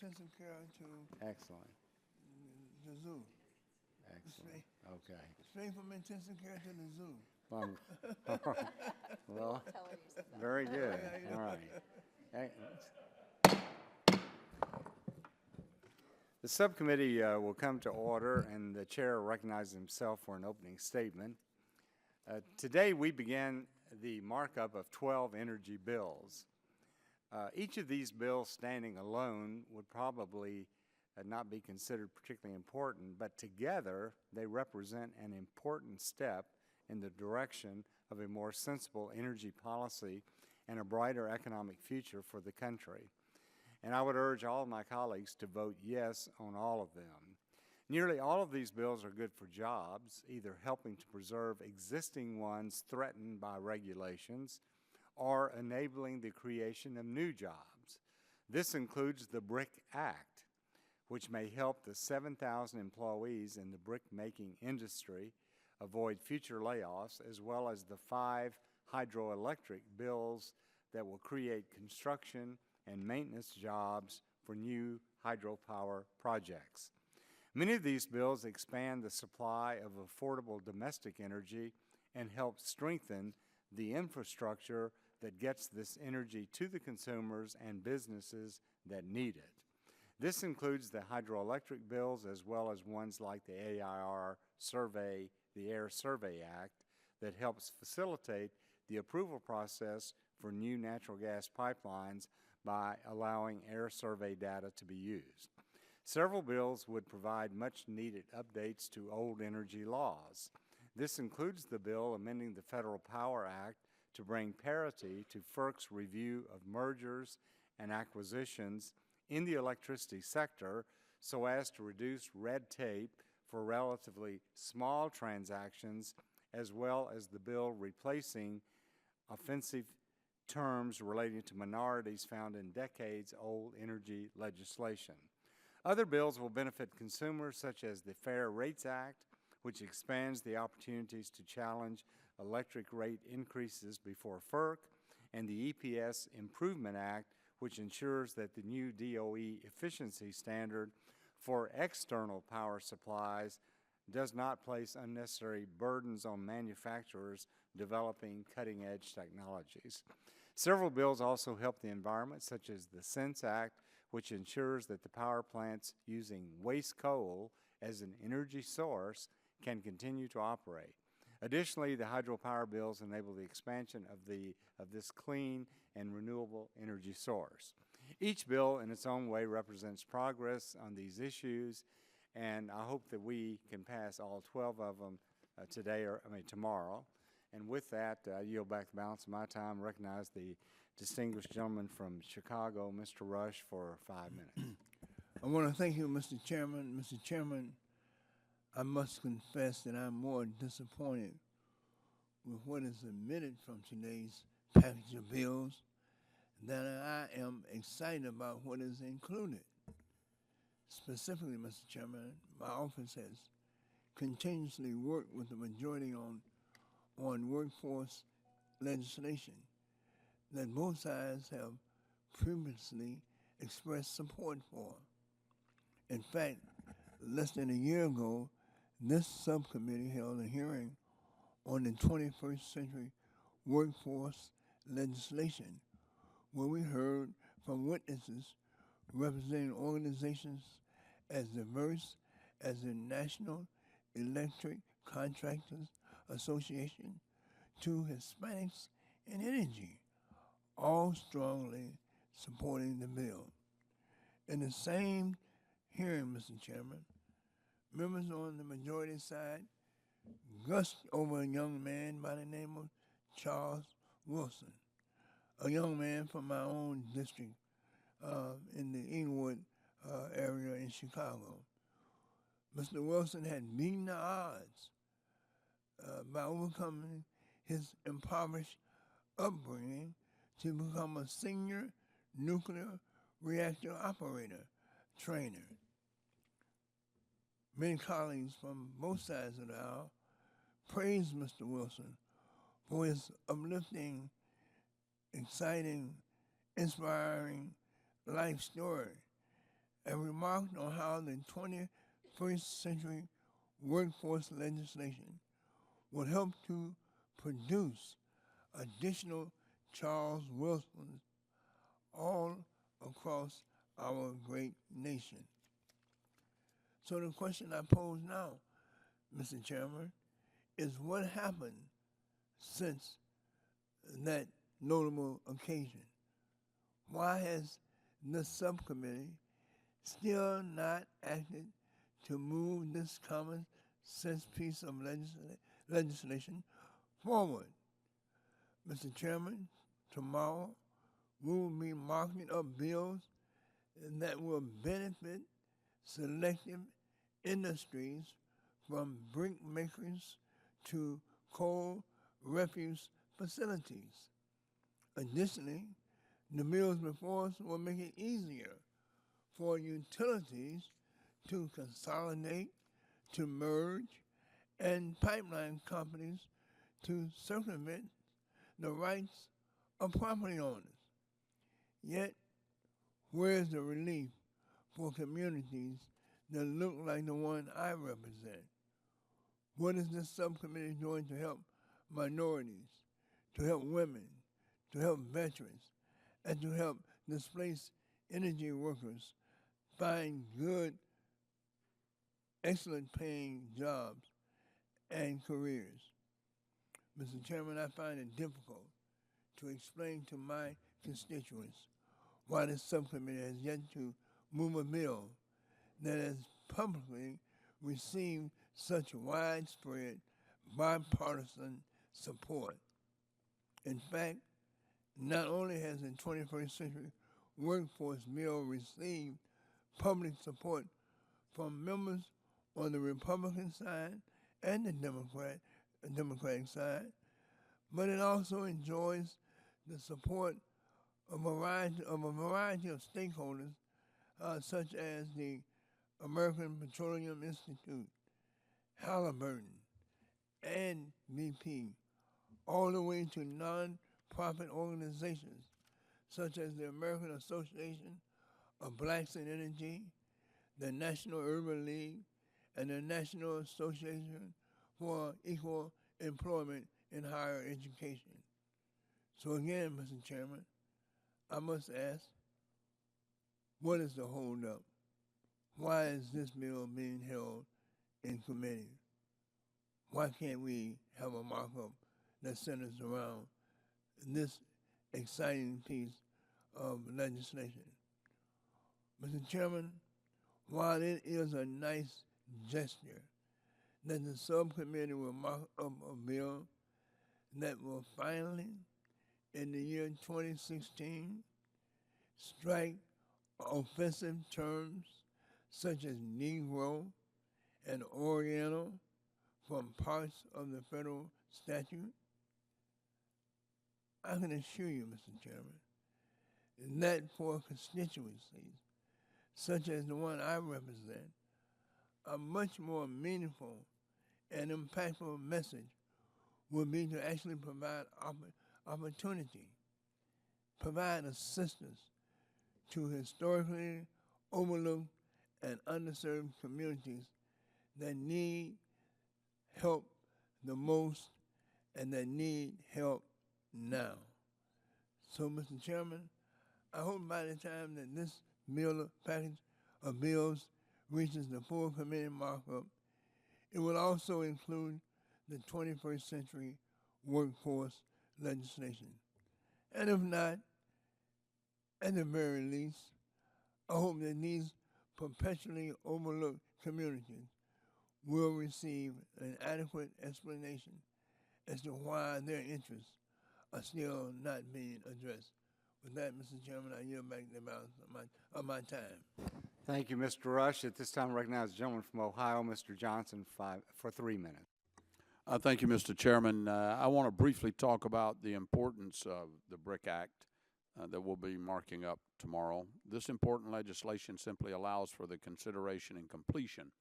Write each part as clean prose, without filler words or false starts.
intensive care to Excellent. the zoo. Excellent. Okay. Straight from intensive care to the zoo. Um, well, Tell her you said that. very good. All right. The subcommittee will come to order, and the chair recognizes himself for an opening statement. Today, we begin the markup of 12 energy bills. Each of these bills standing alone would probably not be considered particularly important, but together they represent an important step in the direction of a more sensible energy policy and a brighter economic future for the country. And I would urge all of my colleagues to vote yes on all of them. Nearly all of these bills are good for jobs, either helping to preserve existing ones threatened by regulations or enabling the creation of new jobs. This includes the BRIC Act, which may help the 7,000 employees in the brick-making industry avoid future layoffs, as well as the 5 hydroelectric bills that will create construction and maintenance jobs for new hydropower projects. Many of these bills expand the supply of affordable domestic energy and help strengthen the infrastructure that gets this energy to the consumers and businesses that need it. This includes the hydroelectric bills as well as ones like the AIR survey, the Air Survey Act, that helps facilitate the approval process for new natural gas pipelines by allowing air survey data to be used. Several bills would provide much needed updates to old energy laws. This includes the bill amending the Federal Power Act to bring parity to FERC's review of mergers and acquisitions in the electricity sector so as to reduce red tape for relatively small transactions, as well as the bill replacing offensive terms relating to minorities found in decades-old energy legislation. Other bills will benefit consumers, such as the Fair Rates Act, which expands the opportunities to challenge electric rate increases before FERC, and the EPS Improvement Act, which ensures that the new DOE efficiency standard for external power supplies does not place unnecessary burdens on manufacturers developing cutting-edge technologies. Several bills also help the environment, such as the Sense Act, which ensures that the power plants using waste coal as an energy source can continue to operate. Additionally, the hydropower bills enable the expansion of this clean and renewable energy source. Each bill in its own way represents progress on these issues, and I hope that we can pass all 12 of them tomorrow. And with that, I yield back the balance of my time, recognize the distinguished gentleman from Chicago, Mr. Rush, for 5 minutes. I want to thank you, Mr. Chairman. Mr. Chairman, I must confess that I'm more disappointed with what is omitted from today's package of bills than I am excited about what is included. Specifically, Mr. Chairman, my office has continuously worked with the majority on workforce legislation that both sides have previously expressed support for. In fact, less than a year ago, this subcommittee held a hearing on the 21st century workforce legislation, where we heard from witnesses representing organizations as diverse as the National Electric Contractors Association to Hispanics in Energy, all strongly supporting the bill. In the same hearing, Mr. Chairman, members on the majority side gushed over a young man by the name of Charles Wilson, a young man from my own district in the Inglewood area in Chicago. Mr. Wilson had beaten the odds by overcoming his impoverished upbringing to become a senior nuclear reactor operator trainer. Many colleagues from both sides of the aisle praised Mr. Wilson for his uplifting, exciting, inspiring life story and remarked on how the 21st century workforce legislation would help to produce additional Charles Wilsons all across our great nation. So the question I pose now, Mr. Chairman, is what happened since that notable occasion? Why has this subcommittee still not acted to move this common sense piece of legislation forward? Mr. Chairman, tomorrow we will be marking up bills that will benefit selective industries from brick makers to coal refuse facilities. Additionally, the bills before us will make it easier for utilities to consolidate, to merge, and pipeline companies to circumvent the rights of property owners. Yet, where's the relief for communities that look like the one I represent? What is this subcommittee doing to help minorities, to help women, to help veterans, and to help displaced energy workers find good, excellent paying jobs and careers? Mr. Chairman, I find it difficult to explain to my constituents why this subcommittee has yet to move a bill that has publicly received such widespread bipartisan support. In fact, not only has the 21st century workforce bill received public support from members on the Republican side and the Democratic side, but it also enjoys the support of a variety of stakeholders, such as the American Petroleum Institute, Halliburton, and BP, all the way to non-profit organizations such as the American Association of Blacks in Energy, the National Urban League, and the National Association for Equal Employment in Higher Education. So again, Mr. Chairman, I must ask, what is the holdup? Why is this bill being held in committee? Why can't we have a markup that centers around this exciting piece of legislation? Mr. Chairman, while it is a nice gesture that the subcommittee will mark up a bill that will finally, in the year 2016, strike offensive terms such as Negro and Oriental from parts of the federal statute, I can assure you, Mr. Chairman, that for constituencies such as the one I represent, a much more meaningful and impactful message would be to actually provide opportunity, provide assistance to historically overlooked and underserved communities that need help the most and that need help now. So, Mr. Chairman, I hope by the time that this package of bills reaches the full committee markup, it will also include the 21st century workforce legislation. And if not, at the very least, I hope that these perpetually overlooked communities will receive an adequate explanation as to why their interests are still not being addressed. With that, Mr. Chairman, I yield back the balance of my time. Thank you, Mr. Rush. At this time, I recognize the gentleman from Ohio, Mr. Johnson, for 3 minutes. Thank you, Mr. Chairman. I want to briefly talk about the importance of the BRIC Act that we'll be marking up tomorrow. This important legislation simply allows for the consideration and completion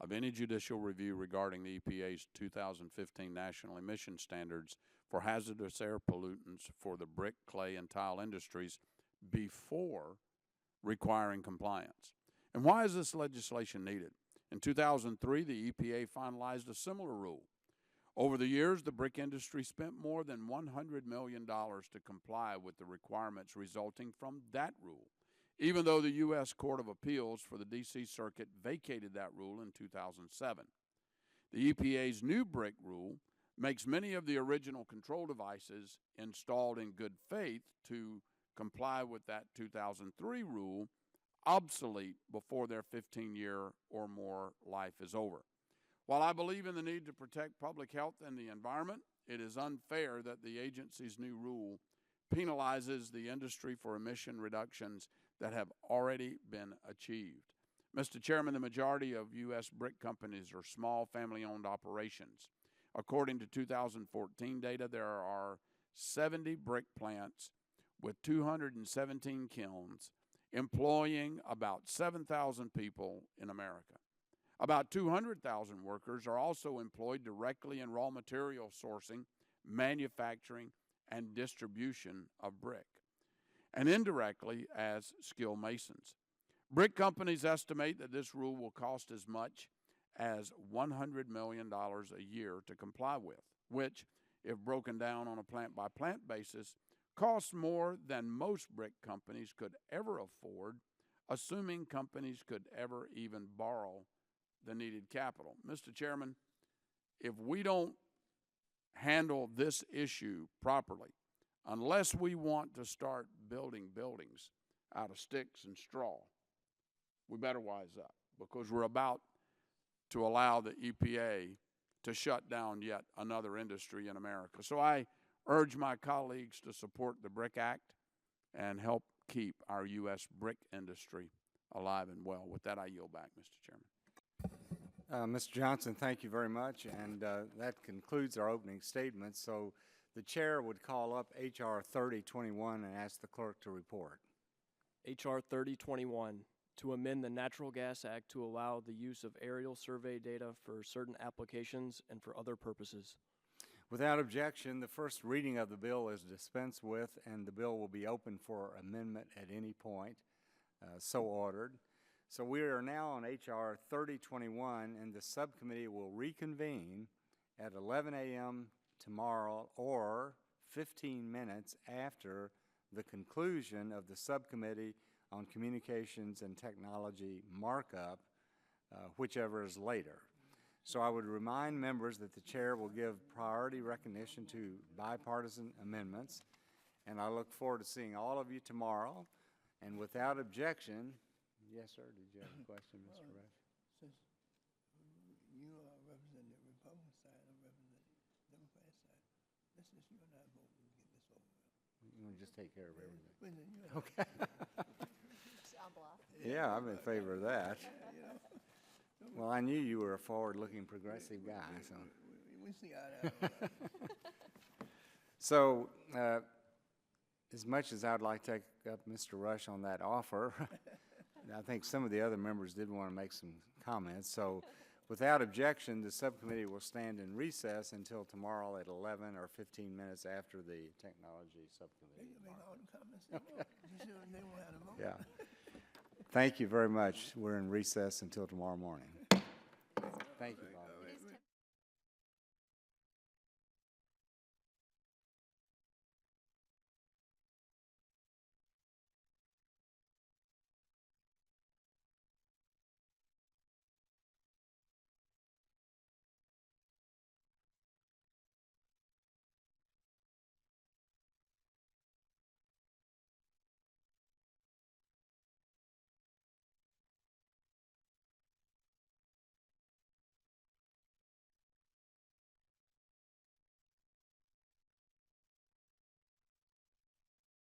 of any judicial review regarding the EPA's 2015 National Emission Standards for hazardous air pollutants for the brick, clay, and tile industries before requiring compliance. And why is this legislation needed? In 2003, the EPA finalized a similar rule. Over the years, the brick industry spent more than $100 million to comply with the requirements resulting from that rule, even though the U.S. Court of Appeals for the D.C. Circuit vacated that rule in 2007. The EPA's new brick rule makes many of the original control devices installed in good faith to comply with that 2003 rule obsolete before their 15-year or more life is over. While I believe in the need to protect public health and the environment, it is unfair that the agency's new rule penalizes the industry for emission reductions that have already been achieved. Mr. Chairman, the majority of U.S. brick companies are small family-owned operations. According to 2014 data, there are 70 brick plants with 217 kilns employing about 7,000 people in America. About 200,000 workers are also employed directly in raw material sourcing, manufacturing, and distribution of brick, and indirectly as skilled masons. Brick companies estimate that this rule will cost as much as $100 million a year to comply with, which, if broken down on a plant-by-plant basis, costs more than most brick companies could ever afford, assuming companies could ever even borrow the needed capital. Mr. Chairman, if we don't handle this issue properly, unless we want to start building buildings out of sticks and straw, we better wise up, because we're about to allow the EPA to shut down yet another industry in America. So I urge my colleagues to support the BRIC Act and help keep our U.S. brick industry alive and well. With that, I yield back, Mr. Chairman. Mr. Johnson, thank you very much, and that concludes our opening statement. So the chair would call up H.R. 3021 and ask the clerk to report. H.R. 3021, to amend the Natural Gas Act to allow the use of aerial survey data for certain applications and for other purposes. Without objection, the first reading of the bill is dispensed with, and the bill will be open for amendment at any point, so ordered. So we are now on H.R. 3021, and the subcommittee will reconvene at 11 a.m. tomorrow or 15 minutes after the conclusion of the subcommittee on communications and technology markup, whichever is later. So I would remind members that the chair will give priority recognition to bipartisan amendments, and I look forward to seeing all of you tomorrow. And without objection, yes, sir, did you have a question, Mr. Rush? Since you represent the Republican side, I represent the Democrat side, let's just you and I vote and get this over with. You want to just take care of everything? Okay. Yeah, I'm in favor of that. Well, I knew you were a forward-looking progressive guy. So, we see eye to eye. so as much as I'd like to take up Mr. Rush on that offer, I think some of the other members did want to make some comments. So without objection, the subcommittee will stand in recess until tomorrow at 11 or 15 minutes after the technology subcommittee. They can make all the comments they want. Just so they won't have to vote. Yeah. Thank you very much. We're in recess until tomorrow morning. Thank you.